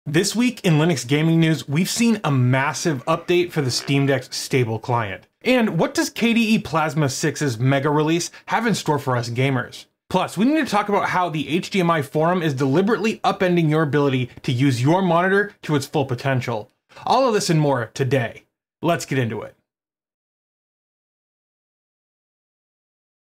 This week in Linux gaming news, we've seen a massive update for the Steam Deck's stable client. And what does KDE Plasma 6's mega release have in store for us gamers? Plus, we need to talk about how the HDMI Forum is deliberately upending your ability to use your monitor to its full potential. All of this and more today. Let's get into it.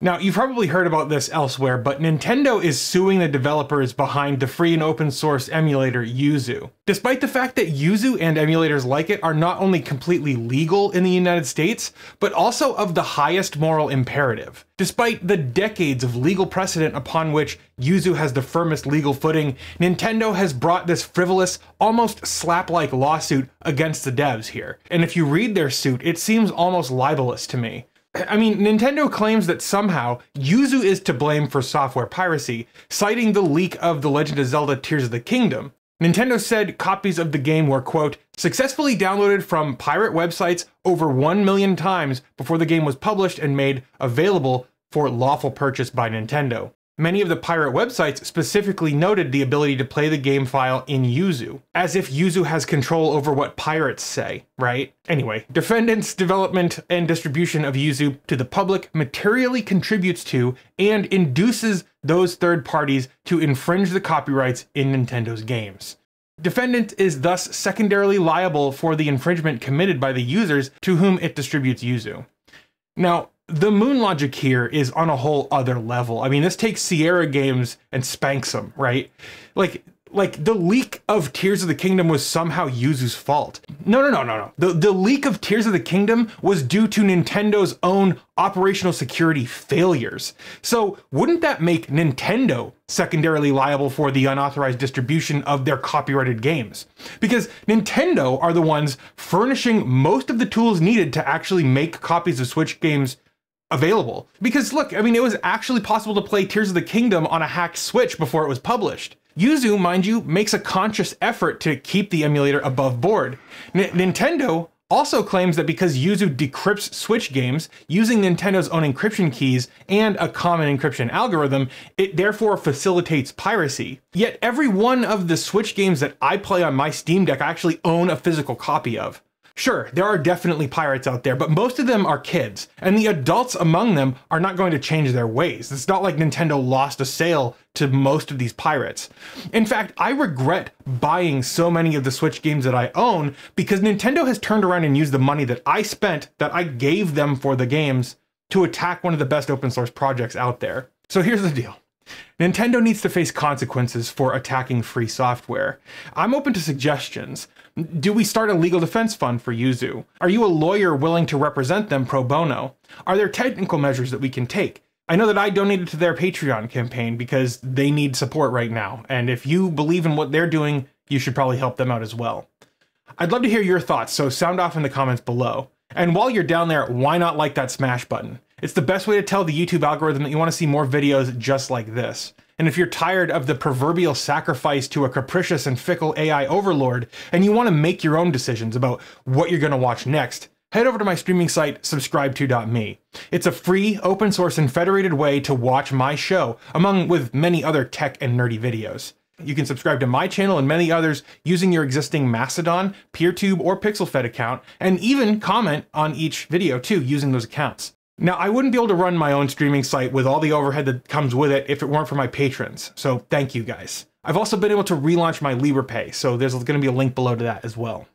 Now, you've probably heard about this elsewhere, but Nintendo is suing the developers behind the free and open source emulator Yuzu. Despite the fact that Yuzu and emulators like it are not only completely legal in the United States, but also of the highest moral imperative. Despite the decades of legal precedent upon which Yuzu has the firmest legal footing, Nintendo has brought this frivolous, almost slap-like lawsuit against the devs here. And if you read their suit, it seems almost libelous to me. I mean, Nintendo claims that somehow Yuzu is to blame for software piracy, citing the leak of The Legend of Zelda Tears of the Kingdom. Nintendo said copies of the game were, quote, successfully downloaded from pirate websites over 1 million times before the game was published and made available for lawful purchase by Nintendo. Many of the pirate websites specifically noted the ability to play the game file in Yuzu, as if Yuzu has control over what pirates say, right? Anyway, defendants' development and distribution of Yuzu to the public materially contributes to and induces those third parties to infringe the copyrights in Nintendo's games. Defendant is thus secondarily liable for the infringement committed by the users to whom it distributes Yuzu. Now, the moon logic here is on a whole other level. I mean, this takes Sierra games and spanks them, right? Like the leak of Tears of the Kingdom was somehow Yuzu's fault. No. The leak of Tears of the Kingdom was due to Nintendo's own operational security failures. So wouldn't that make Nintendo secondarily liable for the unauthorized distribution of their copyrighted games? Because Nintendo are the ones furnishing most of the tools needed to actually make copies of Switch games available. Because look, I mean, it was actually possible to play Tears of the Kingdom on a hacked Switch before it was published. Yuzu, mind you, makes a conscious effort to keep the emulator above board. Nintendo also claims that because Yuzu decrypts Switch games using Nintendo's own encryption keys and a common encryption algorithm, it therefore facilitates piracy. Yet every one of the Switch games that I play on my Steam Deck I actually own a physical copy of. Sure, there are definitely pirates out there, but most of them are kids, and the adults among them are not going to change their ways. It's not like Nintendo lost a sale to most of these pirates. In fact, I regret buying so many of the Switch games that I own because Nintendo has turned around and used the money that I spent, that I gave them for the games, to attack one of the best open source projects out there. So here's the deal. Nintendo needs to face consequences for attacking free software. I'm open to suggestions. Do we start a legal defense fund for Yuzu? Are you a lawyer willing to represent them pro bono? Are there technical measures that we can take? I know that I donated to their Patreon campaign because they need support right now, and if you believe in what they're doing, you should probably help them out as well. I'd love to hear your thoughts, so sound off in the comments below. And while you're down there, why not like that smash button? It's the best way to tell the YouTube algorithm that you want to see more videos just like this. And if you're tired of the proverbial sacrifice to a capricious and fickle AI overlord, and you want to make your own decisions about what you're going to watch next, head over to my streaming site, subscribe2.me. It's a free, open source, and federated way to watch my show, along with many other tech and nerdy videos. You can subscribe to my channel and many others using your existing Mastodon, PeerTube, or PixelFed account, and even comment on each video too using those accounts. Now, I wouldn't be able to run my own streaming site with all the overhead that comes with it if it weren't for my patrons, so thank you guys. I've also been able to relaunch my LibrePay, so there's going to be a link below to that as well.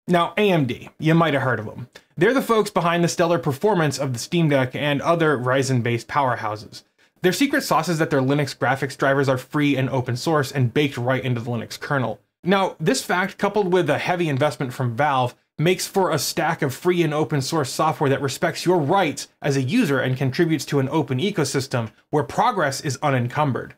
Now, AMD, you might have heard of them. They're the folks behind the stellar performance of the Steam Deck and other Ryzen-based powerhouses. Their secret sauce is that their Linux graphics drivers are free and open source and baked right into the Linux kernel. Now, this fact, coupled with a heavy investment from Valve, makes for a stack of free and open source software that respects your rights as a user and contributes to an open ecosystem where progress is unencumbered.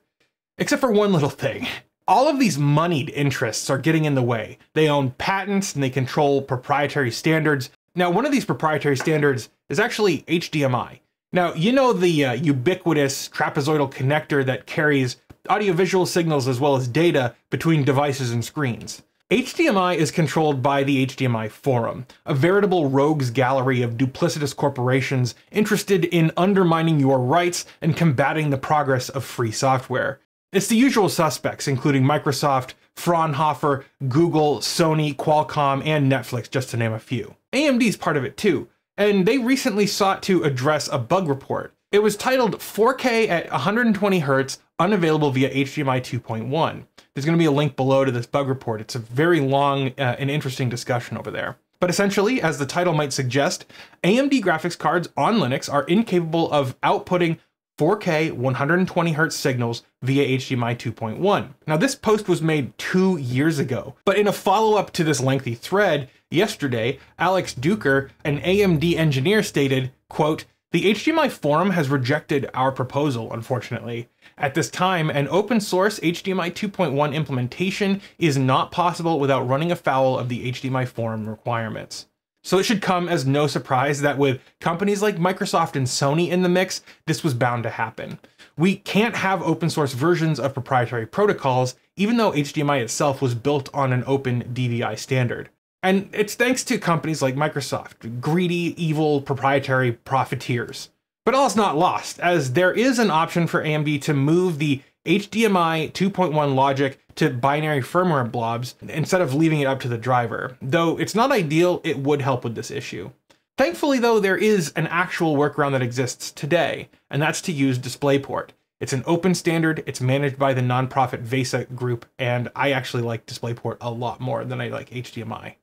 Except for one little thing. All of these moneyed interests are getting in the way. They own patents and they control proprietary standards. Now, one of these proprietary standards is actually HDMI. Now, you know the ubiquitous trapezoidal connector that carries audiovisual signals as well as data between devices and screens. HDMI is controlled by the HDMI Forum, a veritable rogues gallery of duplicitous corporations interested in undermining your rights and combating the progress of free software. It's the usual suspects, including Microsoft, Fraunhofer, Google, Sony, Qualcomm, and Netflix, just to name a few. AMD's part of it too, and they recently sought to address a bug report. It was titled 4K at 120 Hz, unavailable via HDMI 2.1. There's going to be a link below to this bug report. It's a very long and interesting discussion over there. But essentially, as the title might suggest, AMD graphics cards on Linux are incapable of outputting 4K 120 Hz signals via HDMI 2.1. Now, this post was made 2 years ago, but in a follow-up to this lengthy thread, yesterday, Alex Duker, an AMD engineer, stated, quote, "The HDMI Forum has rejected our proposal, unfortunately. At this time, an open source HDMI 2.1 implementation is not possible without running afoul of the HDMI Forum requirements." So it should come as no surprise that with companies like Microsoft and Sony in the mix, this was bound to happen. We can't have open source versions of proprietary protocols, even though HDMI itself was built on an open DVI standard. And it's thanks to companies like Microsoft, greedy, evil, proprietary profiteers. But all's not lost, as there is an option for AMD to move the HDMI 2.1 logic to binary firmware blobs instead of leaving it up to the driver. Though it's not ideal, it would help with this issue. Thankfully though, there is an actual workaround that exists today, and that's to use DisplayPort. It's an open standard, it's managed by the nonprofit VESA group, and I actually like DisplayPort a lot more than I like HDMI.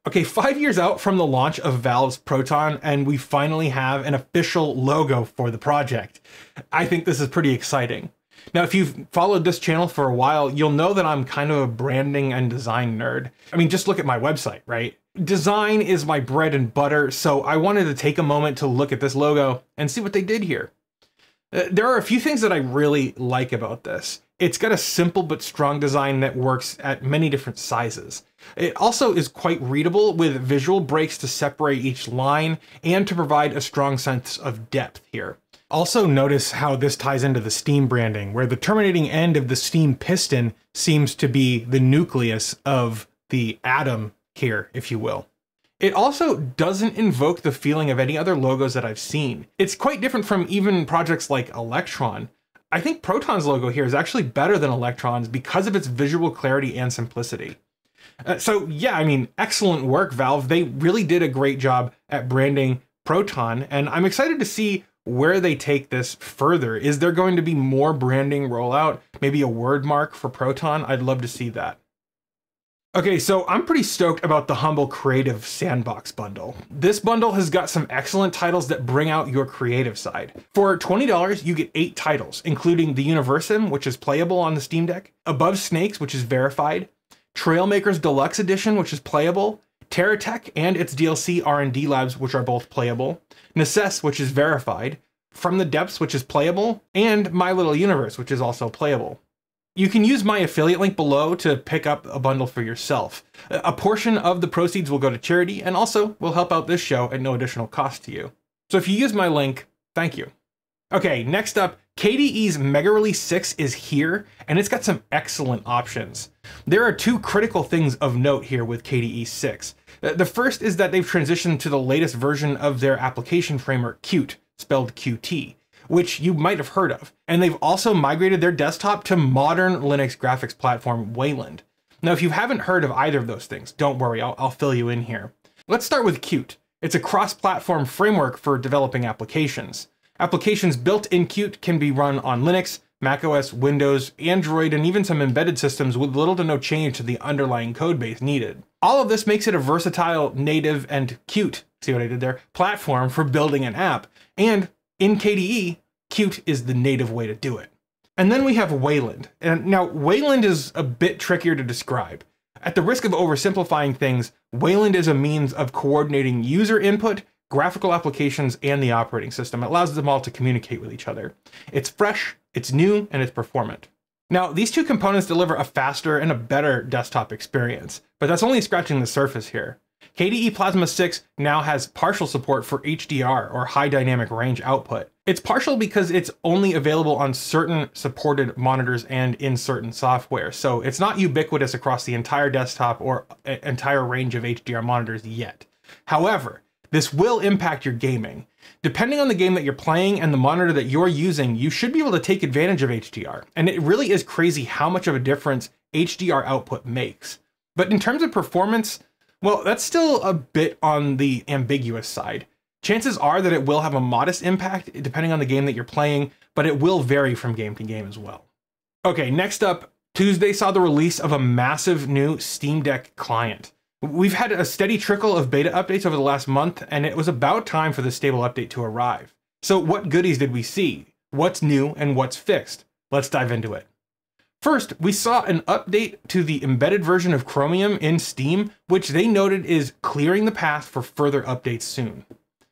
Okay, 5 years out from the launch of Valve's Proton, and we finally have an official logo for the project. I think this is pretty exciting. Now, if you've followed this channel for a while, you'll know that I'm kind of a branding and design nerd. I mean, just look at my website, right? Design is my bread and butter, so I wanted to take a moment to look at this logo and see what they did here. There are a few things that I really like about this. It's got a simple but strong design that works at many different sizes. It also is quite readable with visual breaks to separate each line and to provide a strong sense of depth here. Also notice how this ties into the Steam branding, where the terminating end of the Steam piston seems to be the nucleus of the atom here, if you will. It also doesn't invoke the feeling of any other logos that I've seen. It's quite different from even projects like Electron. I think Proton's logo here is actually better than Electron's because of its visual clarity and simplicity. So yeah, I mean, excellent work, Valve. They really did a great job at branding Proton, and I'm excited to see where they take this further. Is there going to be more branding rollout? Maybe a word mark for Proton? I'd love to see that. Okay, so I'm pretty stoked about the Humble Creative Sandbox bundle. This bundle has got some excellent titles that bring out your creative side. For $20, you get 8 titles, including The Universum, which is playable on the Steam Deck, Above Snakes, which is verified, Trailmakers Deluxe Edition, which is playable, TerraTech and its DLC R&D Labs, which are both playable, Necess, which is verified, From the Depths, which is playable, and My Little Universe, which is also playable. You can use my affiliate link below to pick up a bundle for yourself. A portion of the proceeds will go to charity and also will help out this show at no additional cost to you. So if you use my link, thank you. Okay, next up, KDE's MegaRelease 6 is here, and it's got some excellent options. There are 2 critical things of note here with KDE 6. The first is that they've transitioned to the latest version of their application framework, Qt, spelled QT, which you might have heard of. And they've also migrated their desktop to modern Linux graphics platform Wayland. Now, if you haven't heard of either of those things, don't worry, I'll fill you in here. Let's start with Qt. It's a cross-platform framework for developing applications. Applications built in Qt can be run on Linux, macOS, Windows, Android, and even some embedded systems with little to no change to the underlying code base needed. All of this makes it a versatile, native, and cute, see what I did there, platform for building an app. And in KDE, Qt is the native way to do it. And then we have Wayland. And now Wayland is a bit trickier to describe. At the risk of oversimplifying things, Wayland is a means of coordinating user input, graphical applications, and the operating system. It allows them all to communicate with each other. It's fresh, it's new, and it's performant. Now, these 2 components deliver a faster and a better desktop experience, but that's only scratching the surface here. KDE Plasma 6 now has partial support for HDR, or high dynamic range output. It's partial because it's only available on certain supported monitors and in certain software, so it's not ubiquitous across the entire desktop or entire range of HDR monitors yet. However, this will impact your gaming. Depending on the game that you're playing and the monitor that you're using, you should be able to take advantage of HDR. And it really is crazy how much of a difference HDR output makes. But in terms of performance, well, that's still a bit on the ambiguous side. Chances are that it will have a modest impact depending on the game that you're playing, but it will vary from game to game as well. Okay, next up, Tuesday saw the release of a massive new Steam Deck client. We've had a steady trickle of beta updates over the last month, and it was about time for the stable update to arrive. So what goodies did we see? What's new and what's fixed? Let's dive into it. First, we saw an update to the embedded version of Chromium in Steam, which they noted is clearing the path for further updates soon.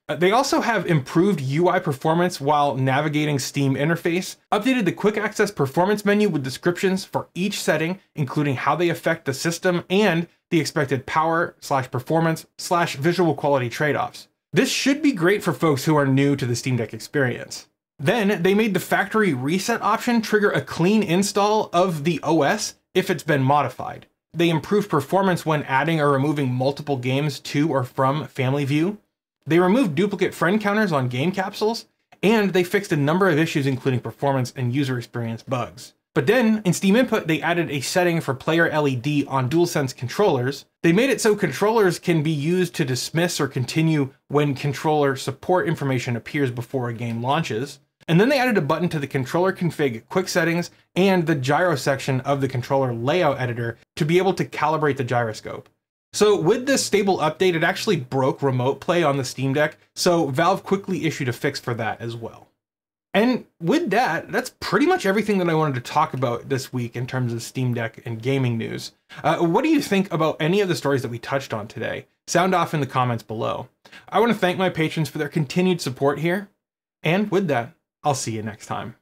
They also have improved UI performance while navigating Steam interface, updated the quick access performance menu with descriptions for each setting, including how they affect the system and the expected power/performance/visual quality trade-offs. This should be great for folks who are new to the Steam Deck experience. Then they made the factory reset option trigger a clean install of the OS if it's been modified. They improved performance when adding or removing multiple games to or from Family View. They removed duplicate friend counters on game capsules, and they fixed a number of issues including performance and user experience bugs. But then, in Steam Input, they added a setting for player LED on DualSense controllers. They made it so controllers can be used to dismiss or continue when controller support information appears before a game launches. And then they added a button to the controller config quick settings and the gyro section of the controller layout editor to be able to calibrate the gyroscope. So with this stable update, it actually broke remote play on the Steam Deck, so Valve quickly issued a fix for that as well. And with that, that's pretty much everything that I wanted to talk about this week in terms of Steam Deck and gaming news. What do you think about any of the stories that we touched on today? Sound off in the comments below. I want to thank my patrons for their continued support here. And with that, I'll see you next time.